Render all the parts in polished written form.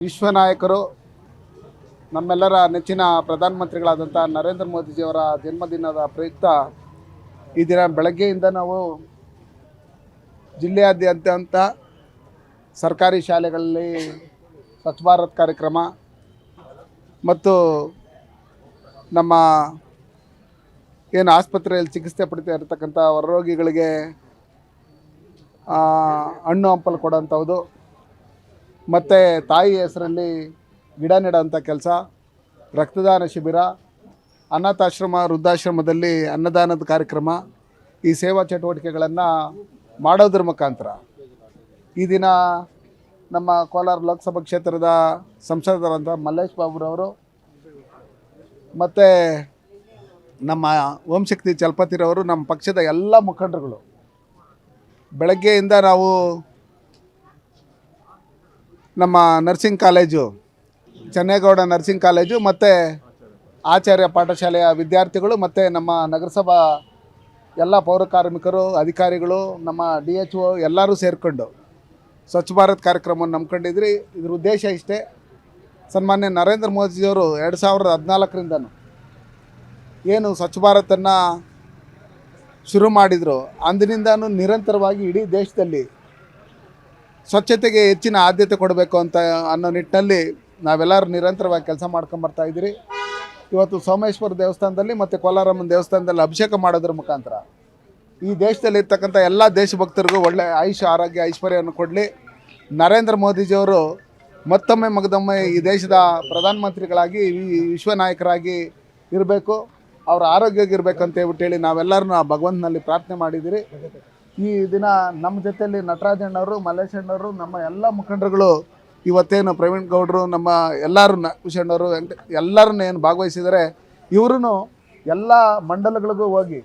ವಿಶ್ವ ನಾಯಕರು ನಮ್ಮೆಲ್ಲರ ನೆಚ್ಚಿನ ಪ್ರಧಾನಮಂತ್ರಿಗಳಾದಂಥ ನರೇಂದ್ರ ಮೋದಿಜಿಯವರ ಜನ್ಮದಿನದ ಪ್ರಯುಕ್ತ ಈ ದಿನ ಬೆಳಗ್ಗೆಯಿಂದ ನಾವು ಜಿಲ್ಲೆಯಾದ್ಯಂತ ಸರ್ಕಾರಿ ಶಾಲೆಗಳಲ್ಲಿ ಸ್ವಚ್ಛ ಭಾರತ್ ಕಾರ್ಯಕ್ರಮ ಮತ್ತು ನಮ್ಮ ಏನು ಆಸ್ಪತ್ರೆಯಲ್ಲಿ ಚಿಕಿತ್ಸೆ ಪಡಿತಾ ಇರತಕ್ಕಂಥ ಹೊರರೋಗಿಗಳಿಗೆ ಹಣ್ಣು ಹಂಪಲು ಕೊಡೋಂಥದ್ದು ಮತ್ತು ತಾಯಿ ಹೆಸರಲ್ಲಿ ಗಿಡ ನೆಡೋಂಥ ಕೆಲಸ, ರಕ್ತದಾನ ಶಿಬಿರ, ಅನಾಥಾಶ್ರಮ ವೃದ್ಧಾಶ್ರಮದಲ್ಲಿ ಅನ್ನದಾನದ ಕಾರ್ಯಕ್ರಮ, ಈ ಸೇವಾ ಚಟುವಟಿಕೆಗಳನ್ನು ಮಾಡೋದ್ರ ಮುಖಾಂತರ ಈ ದಿನ ನಮ್ಮ ಕೋಲಾರ ಲೋಕಸಭಾ ಕ್ಷೇತ್ರದ ಸಂಸದರಾದಂಥ ಮಲ್ಲೇಶ್ ಬಾಬುರವರು ಮತ್ತು ನಮ್ಮ ಓಂಶಕ್ತಿ ಚಲಪತಿರವರು, ನಮ್ಮ ಪಕ್ಷದ ಎಲ್ಲ ಮುಖಂಡರುಗಳು ಬೆಳಗ್ಗೆಯಿಂದ ನಾವು ನಮ್ಮ nursing college, Chennegowda nursing college ಮತ್ತು ಆಚಾರ್ಯ ಪಾಠಶಾಲೆಯ ವಿದ್ಯಾರ್ಥಿಗಳು ಮತ್ತು ನಮ್ಮ ನಗರಸಭಾ ಎಲ್ಲ ಪೌರ ಕಾರ್ಮಿಕರು, ಅಧಿಕಾರಿಗಳು, ನಮ್ಮ DHO ಎಲ್ಲರೂ ಸೇರಿಕೊಂಡು ಸ್ವಚ್ಛ ಭಾರತ್ ಕಾರ್ಯಕ್ರಮವನ್ನು ನಂಬ್ಕೊಂಡಿದ್ರಿ. ಇದ್ರ ಉದ್ದೇಶ ಇಷ್ಟೇ, ಸನ್ಮಾನ್ಯ ನರೇಂದ್ರ ಮೋದಿಜಿಯವರು 2014ರಿಂದನೂ ಏನು ಸ್ವಚ್ಛ ಭಾರತನ್ನು ಶುರು ಮಾಡಿದರು, ಅಂದಿನಿಂದನೂ ನಿರಂತರವಾಗಿ ಇಡೀ ದೇಶದಲ್ಲಿ ಸ್ವಚ್ಛತೆಗೆ ಹೆಚ್ಚಿನ ಆದ್ಯತೆ ಕೊಡಬೇಕು ಅನ್ನೋ ನಿಟ್ಟಿನಲ್ಲಿ ನಾವೆಲ್ಲರೂ ನಿರಂತರವಾಗಿ ಕೆಲಸ ಮಾಡ್ಕೊಂಬರ್ತಾಯಿದ್ದೀರಿ. ಇವತ್ತು ಸೋಮೇಶ್ವರ ದೇವಸ್ಥಾನದಲ್ಲಿ ಮತ್ತು ಕೋಲಾರಮ್ಮನ ದೇವಸ್ಥಾನದಲ್ಲಿ ಅಭಿಷೇಕ ಮಾಡೋದ್ರ ಮುಖಾಂತರ ಈ ದೇಶದಲ್ಲಿರ್ತಕ್ಕಂಥ ಎಲ್ಲ ದೇಶಭಕ್ತರಿಗೂ ಒಳ್ಳೆಯ ಆಯುಷ್ಯ, ಆರೋಗ್ಯ, ಐಶ್ವರ್ಯವನ್ನು ಕೊಡಲಿ. ನರೇಂದ್ರ ಮೋದಿಜಿಯವರು ಮತ್ತೊಮ್ಮೆ ಮಗದೊಮ್ಮೆ ಈ ದೇಶದ ಪ್ರಧಾನಮಂತ್ರಿಗಳಾಗಿ, ವಿಶ್ವ ನಾಯಕರಾಗಿ ಇರಬೇಕು, ಅವರ ಆರೋಗ್ಯವಾಗಿರ್ಬೇಕು ಅಂತ ಹೇಳ್ಬಿಟ್ಟು ನಾವೆಲ್ಲರೂ ಆ ಭಗವಂತನಲ್ಲಿ ಪ್ರಾರ್ಥನೆ ಮಾಡಿದ್ದೀರಿ. ಈ ದಿನ ನಮ್ಮ ಜೊತೆಯಲ್ಲಿ ನಟರಾಜಣ್ಣವರು, ಮಲ್ಲೇಶಣ್ಣವರು, ನಮ್ಮ ಎಲ್ಲ ಮುಖಂಡರುಗಳು ಇವತ್ತೇನು ಪ್ರವೀಣ್ ಗೌಡರು, ನಮ್ಮ ಎಲ್ಲರೂ ಕುಶಣ್ಣವರು, ಎಲ್ಲರನ್ನ ಏನು ಭಾಗವಹಿಸಿದರೆ, ಇವರು ಎಲ್ಲ ಮಂಡಲಗಳಿಗೂ ಹೋಗಿ,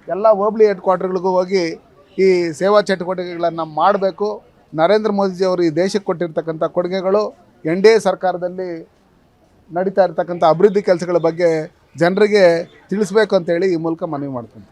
ಎಲ್ಲ ಹೋಬಳಿ ಹೆಡ್ ಕ್ವಾರ್ಟರ್ಗಳಿಗೂ ಹೋಗಿ ಈ ಸೇವಾ ಚಟುವಟಿಕೆಗಳನ್ನು ಮಾಡಬೇಕು. ನರೇಂದ್ರ ಮೋದಿಜಿಯವರು ಈ ದೇಶಕ್ಕೆ ಕೊಟ್ಟಿರ್ತಕ್ಕಂಥ ಕೊಡುಗೆಗಳು, NDA ಸರ್ಕಾರದಲ್ಲಿ ನಡೀತಾ ಇರ್ತಕ್ಕಂಥ ಅಭಿವೃದ್ಧಿ ಕೆಲಸಗಳ ಬಗ್ಗೆ ಜನರಿಗೆ ತಿಳಿಸ್ಬೇಕು ಅಂತೇಳಿ ಈ ಮೂಲಕ ಮನವಿ ಮಾಡ್ತೀನಿ.